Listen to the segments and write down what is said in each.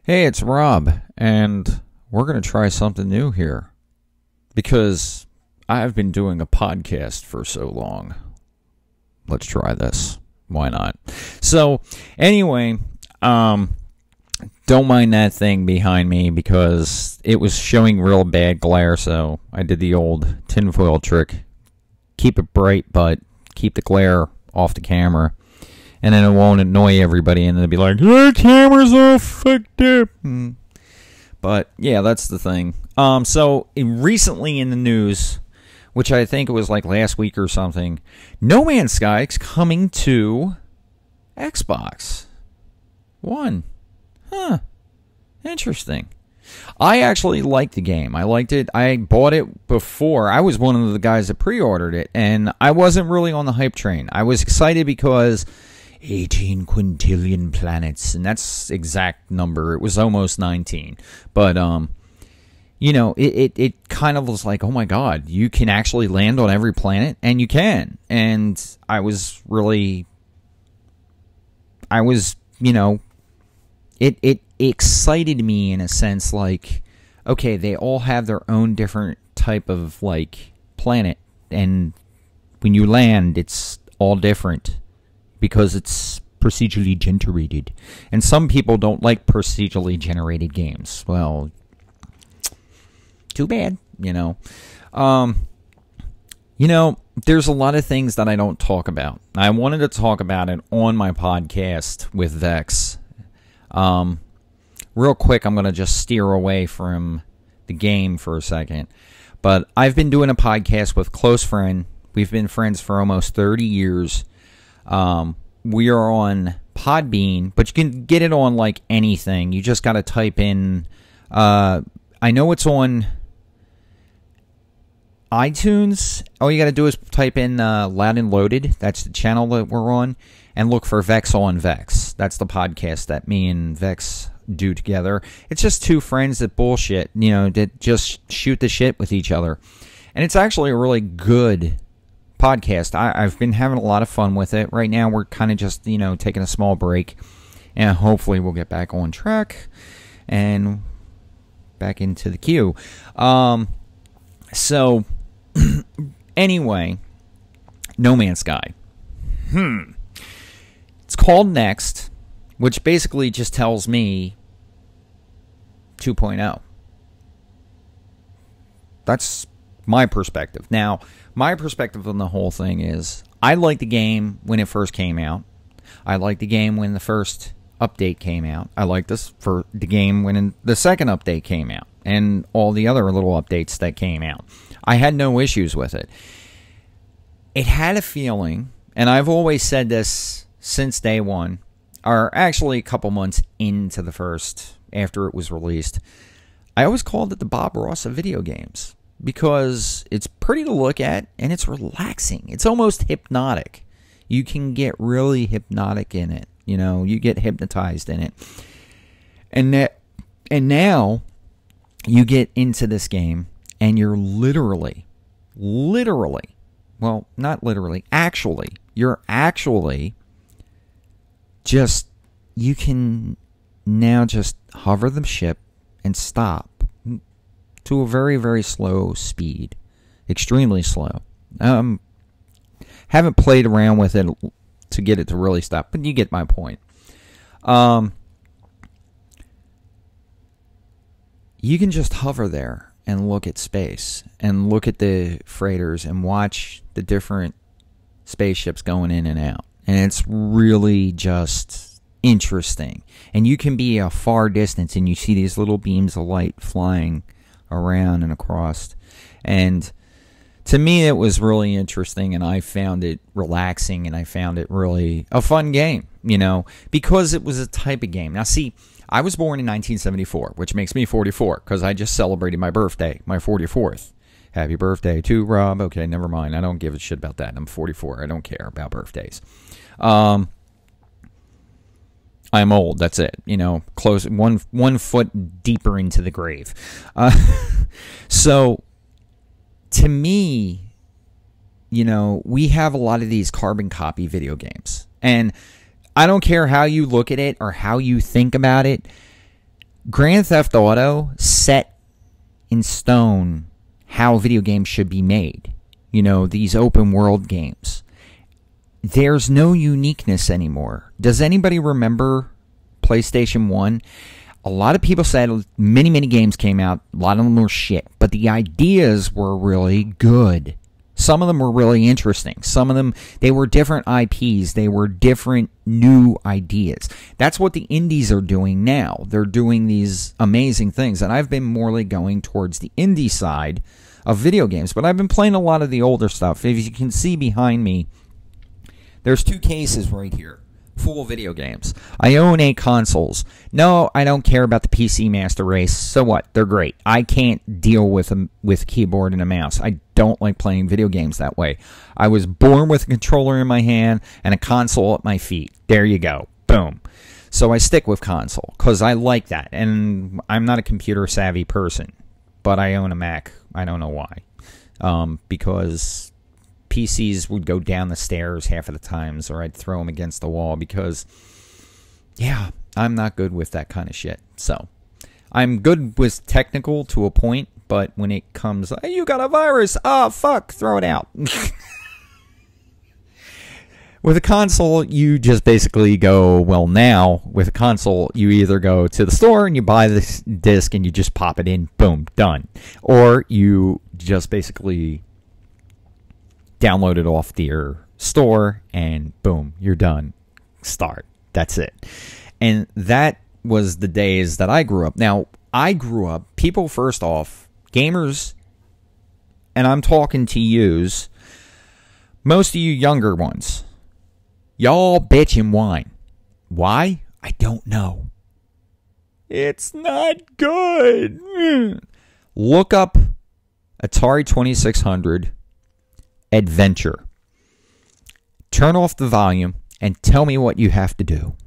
Hey, it's Rob, and we're going to try something new here because I've been doing a podcast for so long. Let's try this. Why not? So, anyway, don't mind that thing behind me because it was showing real bad glare, so I did the old tinfoil trick. Keep it bright, but keep the glare off the camera. And then it won't annoy everybody, and they'll be like, "Your camera's all fucked up." But yeah, that's the thing. So recently in the news, which I think it was like last week or something, No Man's Sky is coming to Xbox One. Interesting. I actually liked the game. I liked it. I bought it before. I was one of the guys that pre-ordered it, and I wasn't really on the hype train. I was excited because 18 quintillion planets, and that's exact number. It was almost 19. But, you know, it kind of was like, oh my god, you can actually land on every planet, and you can. And I was, you know, it excited me in a sense, like, okay, they all have their own different type of, like, planet, and when you land, it's all different. Because it's procedurally generated. And some people don't like procedurally generated games. Well, too bad, you know. There's a lot of things that I don't talk about. I wanted to talk about it on my podcast with Vex. Real quick, I'm going to just steer away from the game for a second. But I've been doing a podcast with a close friend. We've been friends for almost 30 years. We are on Podbean, but you can get it on like anything. You just got to type in, I know it's on iTunes. All you got to do is type in Loud and Loaded. That's the channel that we're on. And look for Vex on Vex. That's the podcast that me and Vex do together. It's just two friends that bullshit, you know, that just shoot the shit with each other. And it's actually a really good podcast. I've been having a lot of fun with it. Right now, we're kind of just, you know, taking a small break, and hopefully we'll get back on track and back into the queue. So, anyway, No Man's Sky. It's called Next, which basically just tells me 2.0. That's my perspective. Now, my perspective on the whole thing is I liked the game when it first came out. I liked the game when the first update came out. I liked this for the game when the second update came out and all the other little updates that came out. I had no issues with it. It had a feeling, and I've always said this since day one, or actually a couple months into the first, after it was released, I always called it the Bob Ross of video games. Because it's pretty to look at, and it's relaxing. It's almost hypnotic. You can get really hypnotic in it. You know, you get hypnotized in it. And now, you get into this game, and you're literally, well, not literally, you're actually just, you can now just hover the ship and stop. To a very, very slow speed. Extremely slow. Haven't played around with it to get it to really stop, but you get my point. You can just hover there and look at space and look at the freighters and watch the different spaceships going in and out. And it's really just interesting. And you can be a far distance and you see these little beams of light flying around and across, and to me it was really interesting, and I found it relaxing, and I found it really a fun game, you know, because it was a type of game. Now see, I was born in 1974, which makes me 44, because I just celebrated my birthday, my 44th. Happy birthday to Rob. Okay, never mind, I don't give a shit about that. I'm 44, I don't care about birthdays. I'm old, that's it. You know, close one foot deeper into the grave. So, to me, you know, we have a lot of these carbon copy video games. And I don't care how you look at it or how you think about it. Grand Theft Auto set in stone how video games should be made. You know, these open world games. There's no uniqueness anymore. Does anybody remember PlayStation 1? A lot of people said many, many games came out. A lot of them were shit. But the ideas were really good. Some of them were really interesting. Some of them, they were different IPs. They were different new ideas. That's what the indies are doing now. They're doing these amazing things. And I've been more going towards the indie side of video games. But I've been playing a lot of the older stuff. If you can see behind me, there's 2 cases right here. Full of video games. I own 8 consoles. No, I don't care about the PC Master Race. So what? They're great. I can't deal with a keyboard and a mouse. I don't like playing video games that way. I was born with a controller in my hand and a console at my feet. There you go. Boom. So I stick with console because I like that. And I'm not a computer savvy person, but I own a Mac. I don't know why. Because PCs would go down the stairs half of the times, or I'd throw them against the wall because, yeah, I'm not good with that kind of shit. So, I'm good with technical to a point, but when it comes, hey, you got a virus, oh, fuck, throw it out. With a console, you just basically go, well, now, with a console, you either go to the store and you buy this disc and you just pop it in, boom, done. Or you just basically download it off your store and boom, you're done. Start. That's it. And that was the days that I grew up. Now, I grew up, people, first off, gamers, and I'm talking to yous, most of you younger ones, y'all bitch and whine. Why? I don't know. It's not good. Look up Atari 2600 Adventure. Turn off the volume and tell me what you have to do.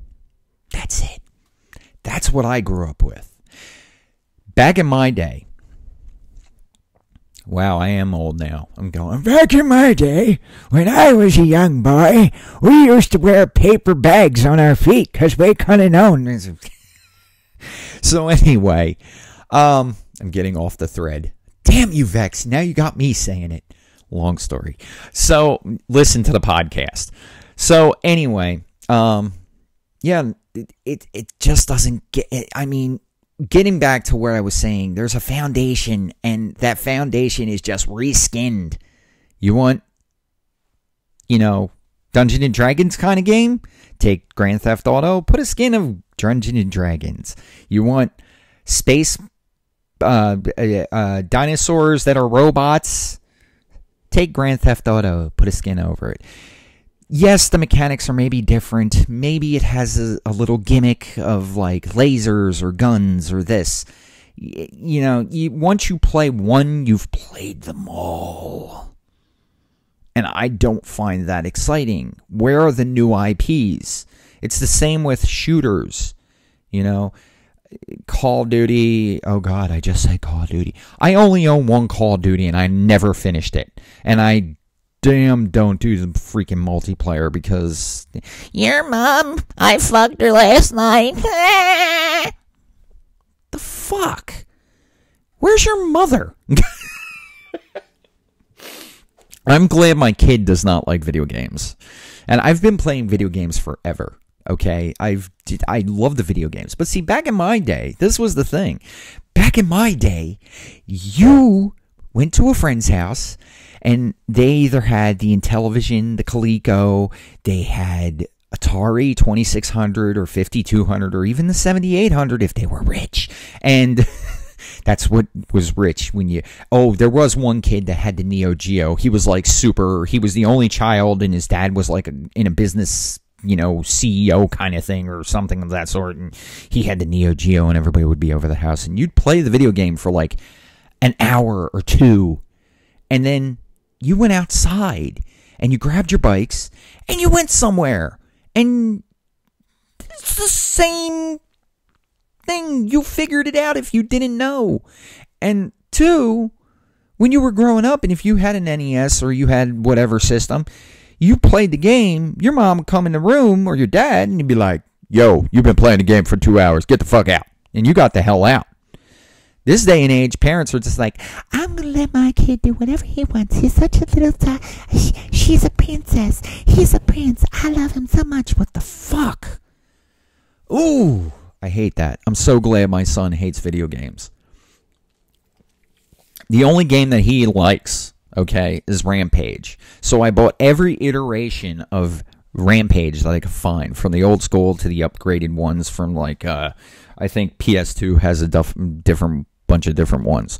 That's it. That's what I grew up with. Back in my day, wow, I am old now. I'm going, back in my day, when I was a young boy, we used to wear paper bags on our feet because we couldn't own. So anyway, I'm getting off the thread. Damn you, Vex. Now you got me saying it. Long story. So, listen to the podcast. So, anyway, yeah, it just doesn't get... I mean, getting back to where I was saying, there's a foundation, and that foundation is just reskinned. You want, you know, Dungeons and Dragons kind of game? Take Grand Theft Auto, put a skin of Dungeons and Dragons. You want space dinosaurs that are robots? Take Grand Theft Auto, put a skin over it. Yes, the mechanics are maybe different. Maybe it has a little gimmick of like lasers or guns or this. You know, once you play one, you've played them all. And I don't find that exciting. Where are the new IPs? It's the same with shooters. You know, Call of Duty. Oh God, I just said Call of Duty. I only own one Call of Duty and I never finished it. And I damn don't do the freaking multiplayer because your mom, I fucked her last night. The fuck? Where's your mother? I'm glad my kid does not like video games. And I've been playing video games forever. Okay, I love the video games. But see, back in my day, this was the thing. Back in my day, you went to a friend's house, and they either had the Intellivision, the Coleco, they had Atari 2600 or 5200 or even the 7800 if they were rich. And that's what was rich when you... Oh, there was one kid that had the Neo Geo. He was like super... He was the only child, and his dad was like in a business... you know, CEO kind of thing or something of that sort, and he had the Neo Geo and everybody would be over the house and you'd play the video game for like an hour or two, and then you went outside and you grabbed your bikes and you went somewhere, and it's the same thing. You figured it out if you didn't know. And two, when you were growing up, and if you had an NES or you had whatever system, you played the game, your mom would come in the room, or your dad, and you'd be like, yo, you've been playing the game for 2 hours. Get the fuck out. and you got the hell out. This day and age, parents are just like, I'm going to let my kid do whatever he wants. He's such a little she's a princess. He's a prince. I love him so much. What the fuck? Ooh, I hate that. I'm so glad my son hates video games. The only game that he likes, okay, is Rampage. So I bought every iteration of Rampage that I could find, from the old school to the upgraded ones from, like, I think PS2 has a different bunch of different ones.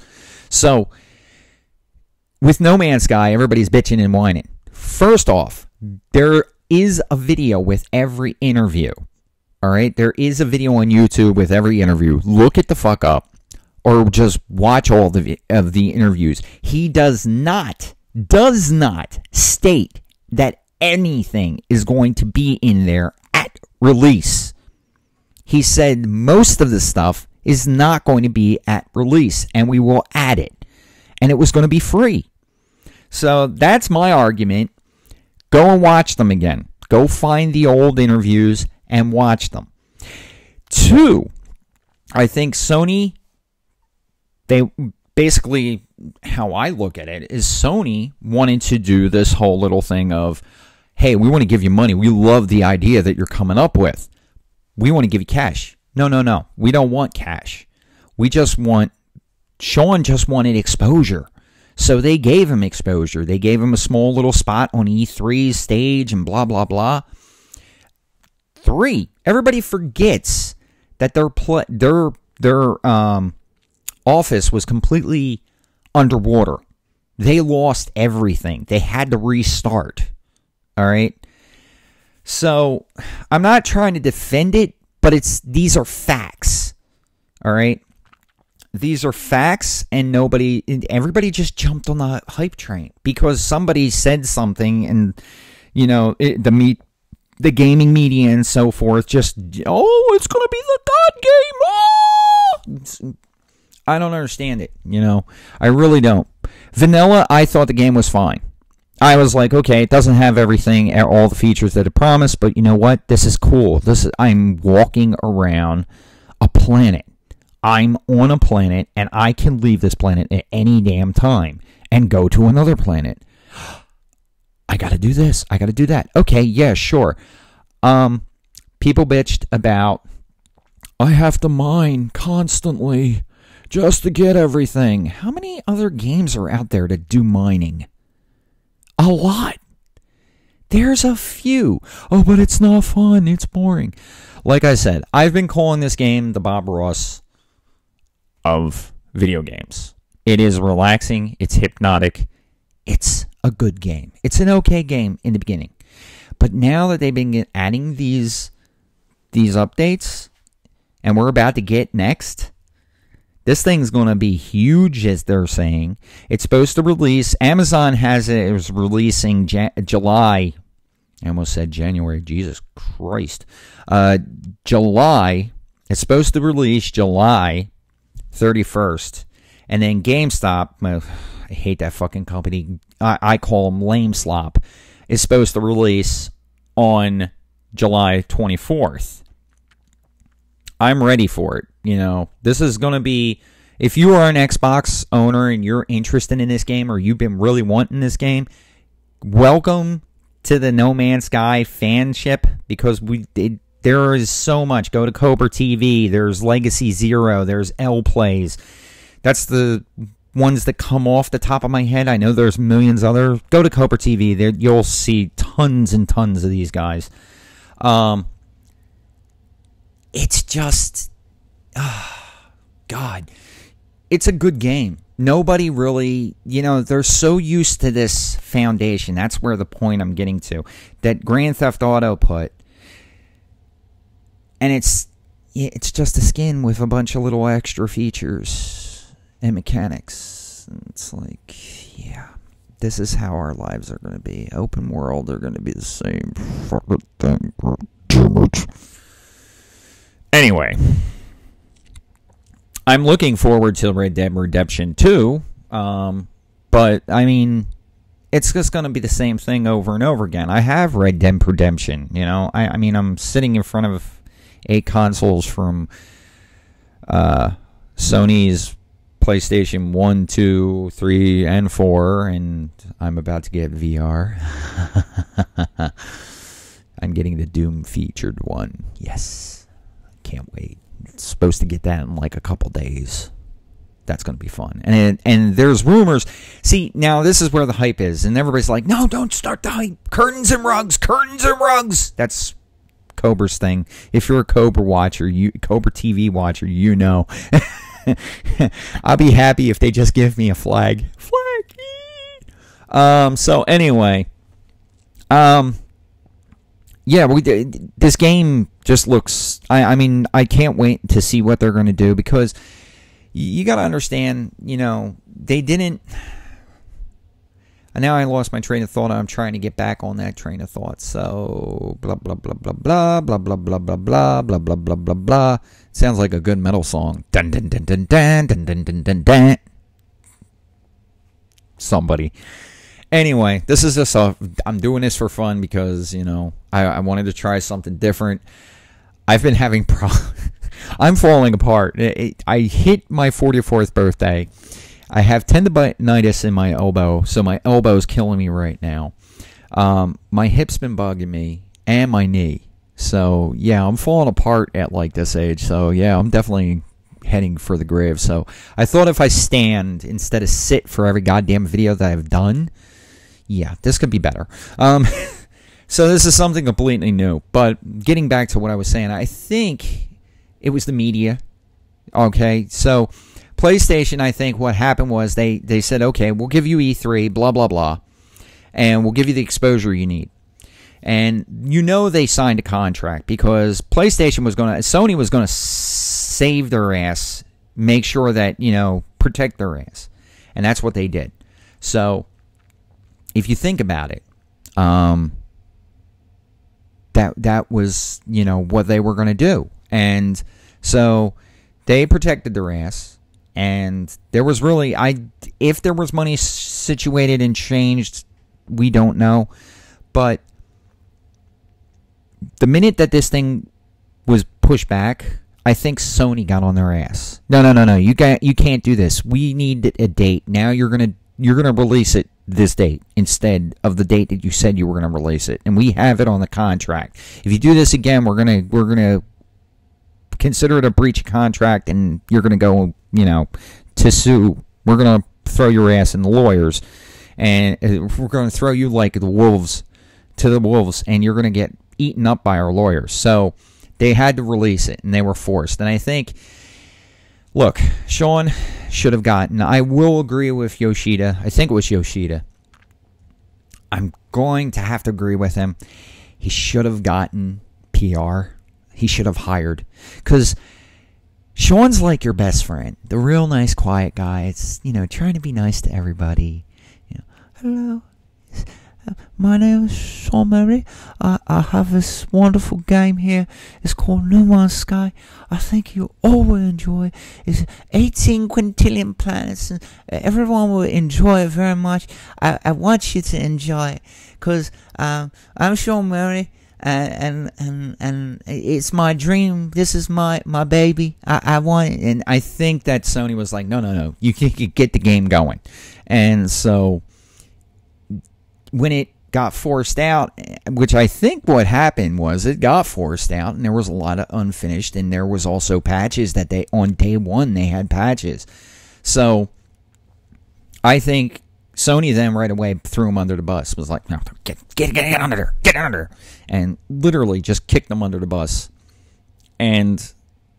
So with No Man's Sky, everybody's bitching and whining. First off, there is a video with every interview. All right? There is a video on YouTube with every interview. Look it the fuck up, or just watch all of the interviews. He does not state that anything is going to be in there at release. He said most of the stuff is not going to be at release, and we will add it. And it was going to be free. So that's my argument. Go and watch them again. Go find the old interviews and watch them. 2, I think Sony, they basically, how I look at it, is Sony wanted to do this whole little thing of, hey, we want to give you money. We love the idea that you're coming up with. We want to give you cash. No. We don't want cash. Sean just wanted exposure. So they gave him exposure. They gave him a small little spot on E3's stage and blah, blah, blah. 3, everybody forgets that their office was completely underwater. They lost everything. They had to restart. All right? So I'm not trying to defend it, but these are facts. All right? These are facts, and everybody just jumped on the hype train because somebody said something, and you know, the gaming media and so forth just, it's going to be the God game. I don't understand it, you know. I really don't. Vanilla, I thought the game was fine. I was like, okay, it doesn't have everything, all the features that it promised, but you know what? This is cool. I'm walking around a planet. I'm on a planet, and I can leave this planet at any damn time and go to another planet. I got to do this. I got to do that. Okay, yeah, sure. People bitched about, I have to mine constantly just to get everything. How many other games are out there that do mining? A lot. There's a few. Oh, but it's not fun. It's boring. Like I said, I've been calling this game the Bob Ross of video games. It is relaxing. It's hypnotic. It's a good game. It's an okay game in the beginning. But now that they've been adding these updates, and we're about to get next, this thing's going to be huge, as they're saying. It's supposed to release. Amazon has it. It was releasing July. I almost said January. Jesus Christ. July. It's supposed to release July 31st. And then GameStop, I hate that fucking company. I call them lame slop. Is supposed to release on July 24th. I'm ready for it. You know, this is going to be, if you are an Xbox owner and you're interested in this game, or you've been really wanting this game, welcome to the No Man's Sky fanship, because there is so much. Go to Cobra TV. There's Legacy Zero. There's L Plays. That's the ones that come off the top of my head. I know there's millions other. Go to Cobra TV. There you'll see tons and tons of these guys. It's just, God, it's a good game. Nobody really, you know, they're so used to this foundation. That's where the point I'm getting to, that Grand Theft Auto put. And it's just a skin with a bunch of little extra features and mechanics. And it's like, yeah, this is how our lives are going to be. Open world, they're going to be the same fucking thing. Damn it. Anyway, I'm looking forward to Red Dead Redemption 2, but, I mean, it's just going to be the same thing over and over again. I have Red Dead Redemption, you know. I mean, I'm sitting in front of 8 consoles from Sony's PlayStation 1, 2, 3, and 4, and I'm about to get VR. I'm getting the Doom featured one. Yes. Can't wait. It's supposed to get that in like a couple days. That's going to be fun. And there's rumors. See, now this is where the hype is. And everybody's like, no, don't start the hype. Curtains and rugs. Curtains and rugs. That's Cobra's thing. If you're a Cobra watcher, Cobra TV watcher, you know. I'll be happy if they just give me a flag. So anyway. Yeah, this game just looks... I mean, I can't wait to see what they're going to do, because you got to understand, they didn't... And now I lost my train of thought. I'm trying to get back on that train of thought. So, blah, blah, blah, blah, blah, blah, blah, blah, blah, blah, blah, blah, blah, blah, blah. Sounds like a good metal song. Dun, dun, dun, dun, dun, dun, dun, dun, dun, dun. Somebody. Anyway, this is just I'm doing this for fun because, I wanted to try something different. I've been having I'm falling apart. I hit my 44th birthday. I have tendonitis in my elbow, so my elbow is killing me right now. My hip's been bugging me, and my knee. So, yeah, I'm falling apart at, like, this age. So, yeah, I'm definitely heading for the grave. So, I thought if I stand instead of sit for every goddamn video that I've done, yeah, this could be better. So, this is something completely new. But getting back to what I was saying, I think it was the media. Okay, so PlayStation, I think what happened was they said, okay, we'll give you E3, blah, blah, blah, and we'll give you the exposure you need. And they signed a contract because PlayStation was going to, Sony was going to save their ass, make sure that, protect their ass. And that's what they did. So, if you think about it, that was, what they were going to do. And so, they protected their ass. And there was really, if there was money situated and changed, we don't know. But the minute that this thing was pushed back, I think Sony got on their ass. No. You can't do this. We need a date. Now you're gonna release it this date instead of the date that you said you were gonna release it. And we have it on the contract. If you do this again, we're gonna consider it a breach of contract, and you're gonna go, to sue. We're gonna throw your ass in the lawyers, and we're gonna throw you like the wolves to the wolves, and you're gonna get eaten up by our lawyers. So they had to release it, and they were forced. And I think, look, Sean should have gotten, I will agree with Yoshida. I think it was Yoshida. I'm going to have to agree with him. He should have gotten PR. He should have hired. Because Sean's like your best friend. The real nice, quiet guy. It's, trying to be nice to everybody. Hello. My name is Sean Murray. I have this wonderful game here. It's called No Man's Sky. I think you all will enjoy. It's 18 quintillion planets, and everyone will enjoy it very much. I want you to enjoy it, because I'm Sean Murray, and it's my dream. This is my baby. I want it. And I think that Sony was like, no. You can get the game going. And so when it got forced out, which I think what happened was it got forced out, and there was a lot of unfinished, and there was also patches that on day one they had patches. So I think Sony then right away threw him under the bus. Was like, no, get under there, get under there, and literally just kicked them under the bus. And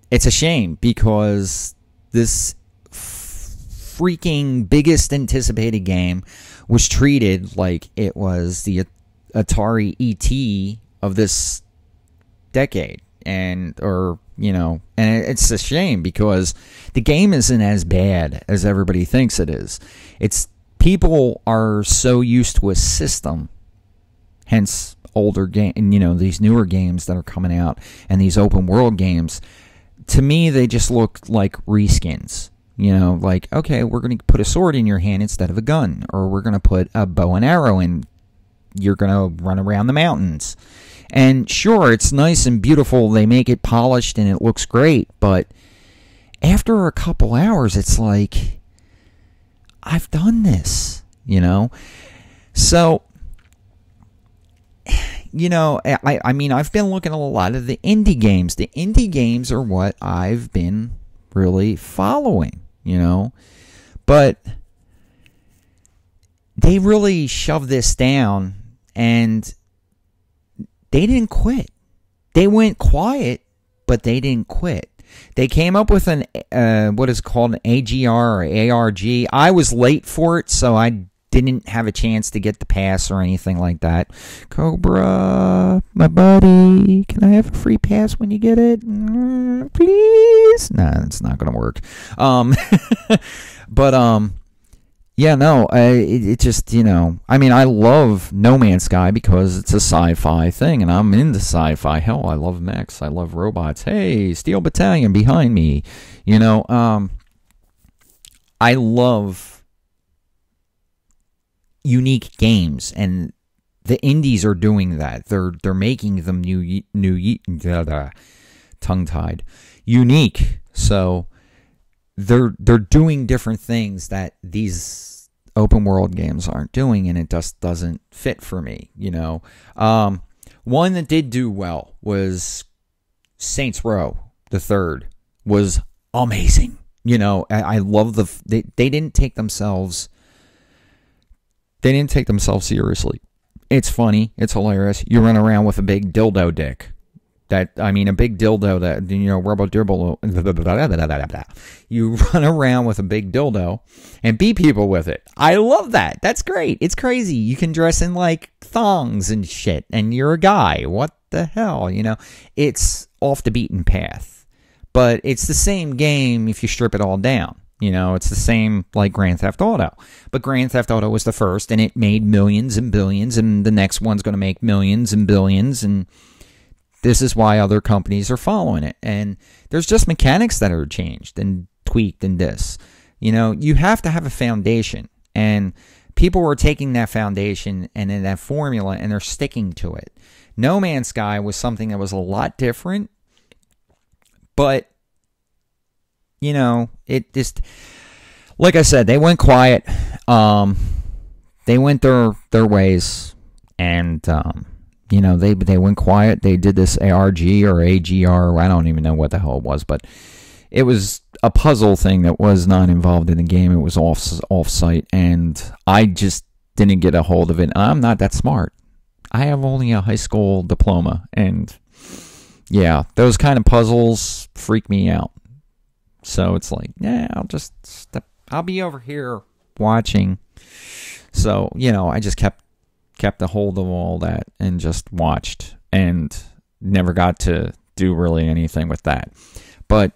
it's a shame, because this freaking biggest anticipated game was treated like it was the Atari ET of this decade. And it's a shame, because the game isn't as bad as everybody thinks it is. People are so used to a system, hence older game, these newer games that are coming out, and these open world games. To me, they just look like reskins. Like, okay, we're going to put a sword in your hand instead of a gun, or we're going to put a bow and arrow in. You're going to run around the mountains. And sure, it's nice and beautiful. They make it polished and it looks great, but after a couple hours, it's like, I've done this, you know? So, you know, I mean, I've been looking at a lot of the indie games. The indie games are what I've been really following, you know? But they really shoved this down, and they didn't quit. They went quiet, but they didn't quit. They came up with an, what is called an AGR or ARG. I was late for it, so I didn't have a chance to get the pass or anything like that. Cobra, my buddy, can I have a free pass when you get it? Please? Nah, it's not going to work. But, yeah, no, it just, you know, I mean, I love No Man's Sky because it's a sci-fi thing, and I'm into sci-fi. Hell, I love mechs. I love robots. Hey, Steel Battalion behind me. You know, I love unique games, and the indies are doing that. They're making them tongue-tied, unique. So they're doing different things that these open world games aren't doing, and it just doesn't fit for me, you know. One that did do well was Saints Row the Third. Was amazing, you know. I love they didn't take themselves seriously. It's funny, it's hilarious. You run around with a big dildo dick. A big dildo that, you know, you run around with a big dildo and beat people with it. I love that. That's great. It's crazy. You can dress in like thongs and shit, and you're a guy. What the hell, you know? It's off the beaten path. But it's the same game if you strip it all down. You know, it's the same like Grand Theft Auto. But Grand Theft Auto was the first, and it made millions and billions, and the next one's going to make millions and billions, and this is why other companies are following it. And there's just mechanics that are changed and tweaked in this. You know, you have to have a foundation. And people were taking that foundation and in that formula, and they're sticking to it. No Man's Sky was something that was a lot different. But, you know, it just, like I said, they went quiet. They went their ways. And, you know, they went quiet. They did this ARG or AGR. I don't even know what the hell it was, but it was a puzzle thing that was not involved in the game. It was off-site, and I just didn't get a hold of it. I'm not that smart. I have only a high school diploma, and yeah, those kind of puzzles freak me out. So it's like, yeah, I'll be over here watching. So, you know, I just kept a hold of all that and just watched, and never got to do really anything with that. But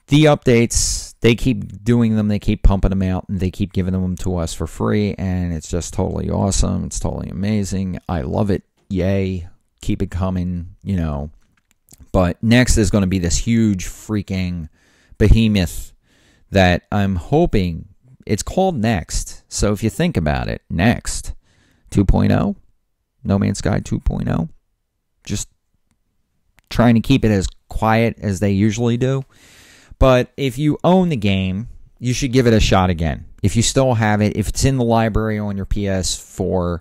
the updates, they keep doing them, they keep pumping them out, and they keep giving them to us for free, and it's just totally awesome. It's totally amazing. I love it. Yay. Keep it coming, you know. But next is going to be this huge freaking behemoth that I'm hoping, it's called Next. So if you think about it, Next 2.0, No Man's Sky 2.0, just trying to keep it as quiet as they usually do. But if you own the game, you should give it a shot again. If you still have it, if it's in the library on your PS4,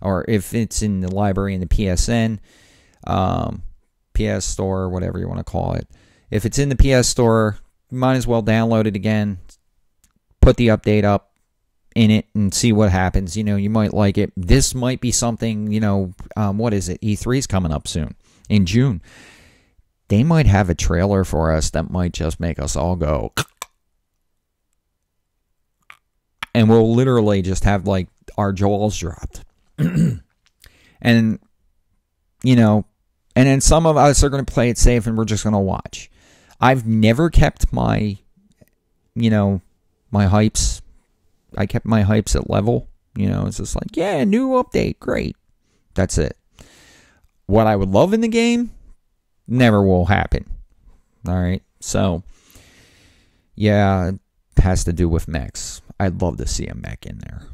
or if it's in the library in the PSN, PS Store, whatever you want to call it. If it's in the PS Store, you might as well download it again, put the update up in it, and see what happens. You know, you might like it. This might be something, you know, what is it? E3's coming up soon, in June. They might have a trailer for us that might just make us all go, and we'll literally just have like our jaws dropped. And, you know, and then some of us are going to play it safe, and we're just going to watch. I've never kept my, you know, my hypes. I kept my hypes at level. You know, it's just like, yeah, new update, great. That's it. What I would love in the game never will happen. All right. So, yeah, it has to do with mechs. I'd love to see a mech in there.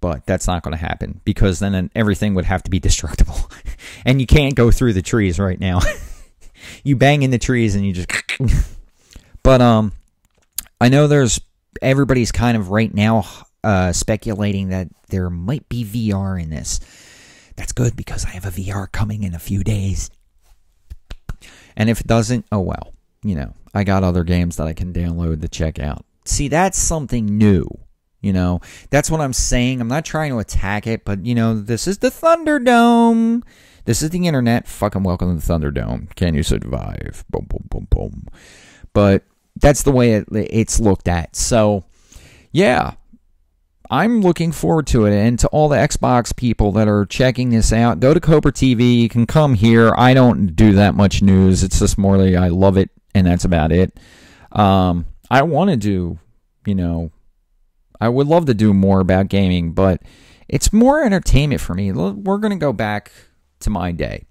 But that's not going to happen, because then everything would have to be destructible. And you can't go through the trees right now. You bang in the trees and you just... But I know everybody's kind of right now speculating that there might be VR in this. That's good because I have a VR coming in a few days. And if it doesn't, oh well. You know, I got other games that I can download to check out. See, that's something new. You know, that's what I'm saying. I'm not trying to attack it, but, you know, this is the Thunderdome. This is the internet. Fucking welcome to the Thunderdome. Can you survive? Boom, boom, boom, boom. But that's the way it's looked at. So, yeah, I'm looking forward to it. And to all the Xbox people that are checking this out, go to Cobra TV. You can come here. I don't do that much news. It's just more like I love it, and that's about it. I want to do, you know, I would love to do more about gaming, but it's more entertainment for me. We're going to go back to my day.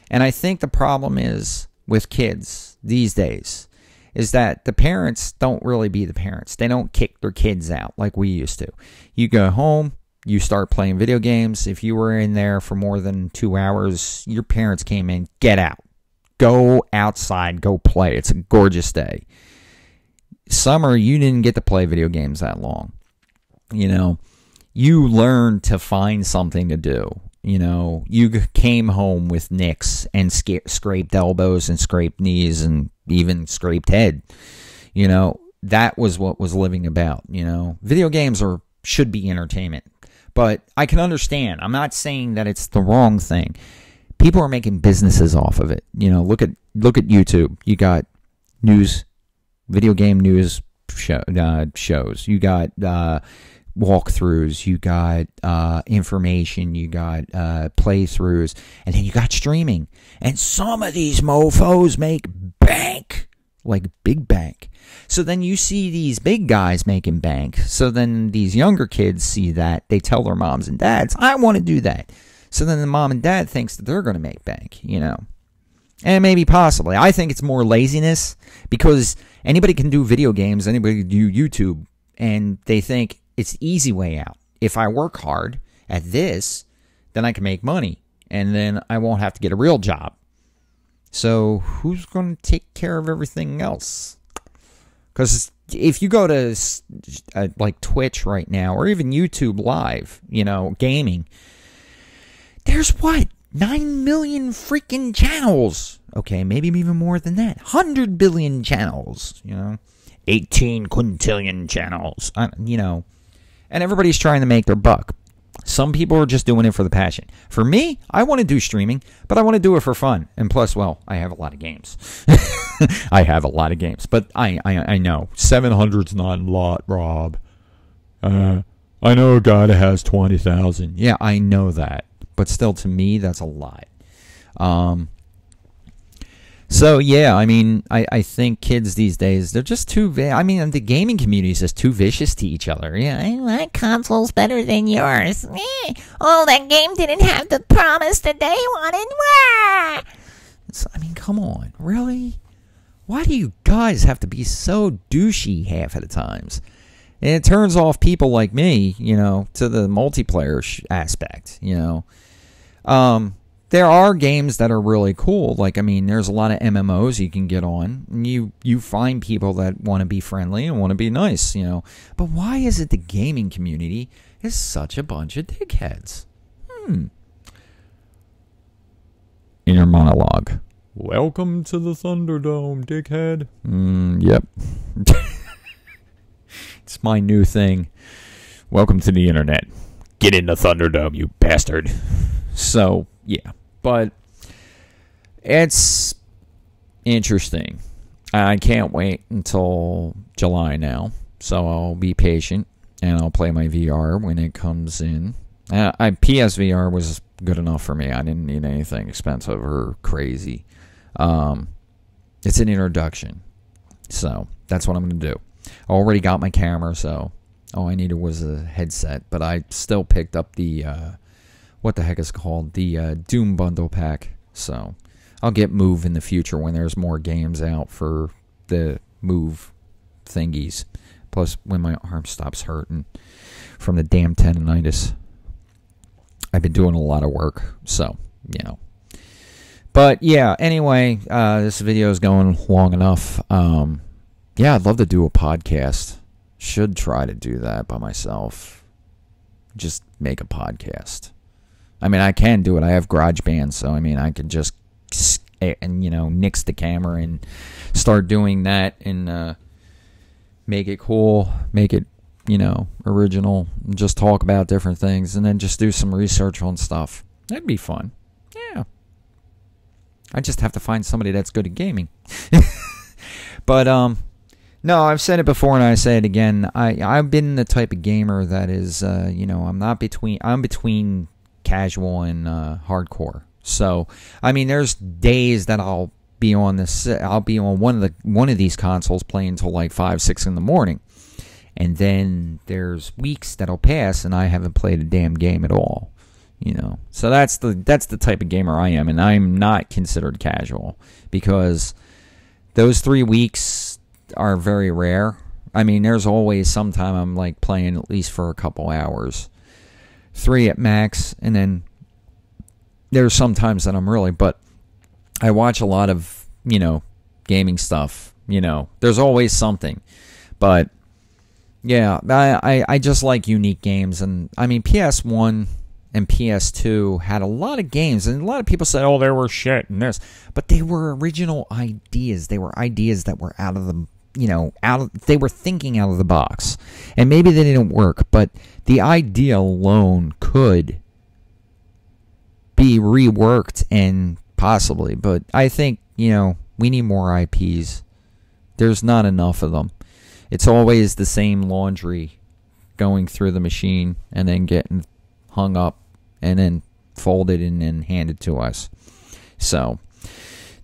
And I think the problem is with kids these days is that the parents don't really be the parents. They don't kick their kids out like we used to. You go home, you start playing video games. If you were in there for more than 2 hours, your parents came in, get out. Go outside, go play. It's a gorgeous day. Summer, you didn't get to play video games that long. You know, you learned to find something to do. You know, you came home with nicks and scraped elbows and scraped knees and even scraped head. You know, that was what was living about. You know, video games should be entertainment. But I can understand. I'm not saying that it's the wrong thing. People are making businesses off of it. You know, look at YouTube. You got news, video game news shows. You got walkthroughs, you got information, you got playthroughs, and then you got streaming. And some of these mofos make bank, like big bank. So then you see these big guys making bank. So then these younger kids see that. They tell their moms and dads, I want to do that. So then the mom and dad thinks that they're going to make bank, you know. And maybe possibly. I think it's more laziness because anybody can do video games, anybody can do YouTube, and they think it's the easy way out. If I work hard at this, then I can make money, and then I won't have to get a real job. So who's going to take care of everything else? Because if you go to like Twitch right now, or even YouTube Live, you know, gaming, there's what? 9 million freaking channels. Okay, maybe even more than that. 100 billion channels, you know. 18 quintillion channels, you know. And everybody's trying to make their buck. Some people are just doing it for the passion. For me, I want to do streaming, but I want to do it for fun. And plus, well, I have a lot of games. I have a lot of games. But I know. 700's not a lot, Rob. I know a guy that has 20,000. Yeah, I know that. But still, to me, that's a lot. So, yeah, I mean, I think kids these days, they're just too... I mean, the gaming community is just too vicious to each other. Yeah, my console's better than yours. Oh, that game didn't have the promise that they wanted. I mean, come on. Really? Why do you guys have to be so douchey half of the times? And it turns off people like me, you know, to the multiplayer aspect, you know. There are games that are really cool. Like, I mean, there's a lot of MMOs you can get on. And you find people that want to be friendly and want to be nice, you know. But why is it the gaming community is such a bunch of dickheads? Inner monologue. Welcome to the Thunderdome, dickhead. Yep. It's my new thing. Welcome to the internet. Get in the Thunderdome, you bastard. So, yeah. But it's interesting. I can't wait until July now. So I'll be patient and I'll play my VR when it comes in. PSVR was good enough for me. I didn't need anything expensive or crazy. It's an introduction. So that's what I'm going to do. I already got my camera, so all I needed was a headset. But I still picked up the... what the heck is it called? The Doom Bundle Pack. So I'll get Move in the future when there's more games out for the Move thingies. Plus, when my arm stops hurting from the damn tendonitis. I've been doing a lot of work, so, you know. But, yeah, anyway, this video is going long enough. Yeah, I'd love to do a podcast. Should try to do that by myself. Just make a podcast. I mean, I can do it. I have GarageBand, so I mean, I could just nix the camera and start doing that and make it cool, make it, original, just talk about different things, and then just do some research on stuff. That'd be fun. Yeah. I just have to find somebody that's good at gaming. But, no, I've said it before and I say it again. I've been the type of gamer that is, I'm between casual and hardcore. So, I mean, there's days that I'll be on one of these consoles playing until like 5, 6 in the morning. And then there's weeks that'll pass and I haven't played a damn game at all. So that's the type of gamer I am, and I'm not considered casual because those 3 weeks are very rare. I mean, there's always some time I'm like playing at least for a couple hours, 3 at max, and then there's some times that I'm really. But I watch a lot of gaming stuff. There's always something, but yeah, I just like unique games, and I mean PS1 and PS2 had a lot of games, and a lot of people said, oh, they were shit and this, but they were original ideas. They were ideas that were out of the, they were thinking out of the box, and maybe they didn't work, but the idea alone could be reworked and possibly, but I think, we need more IPs. There's not enough of them. It's always the same laundry going through the machine and then getting hung up and then folded and then handed to us. So,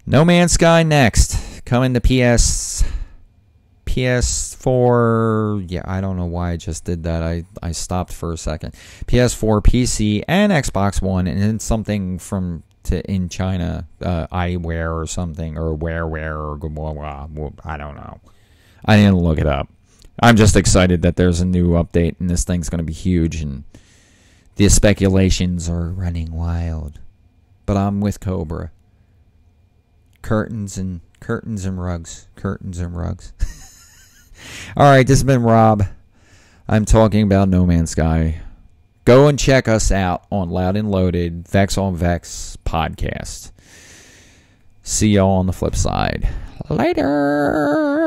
No Man's Sky next. Coming to PS4. Yeah, I don't know why I just did that. I stopped for a second. PS4, PC, and Xbox One, and then something in China, iWare or something, or or I don't know. I didn't look it up. I'm just excited that there's a new update and this thing's going to be huge, and the speculations are running wild. But I'm with Cobra. Curtains and rugs. Curtains and rugs. Alright, this has been Rob. I'm talking about No Man's Sky. Go and check us out on Loud and Loaded, Vex on Vex podcast. See y'all on the flip side. Later.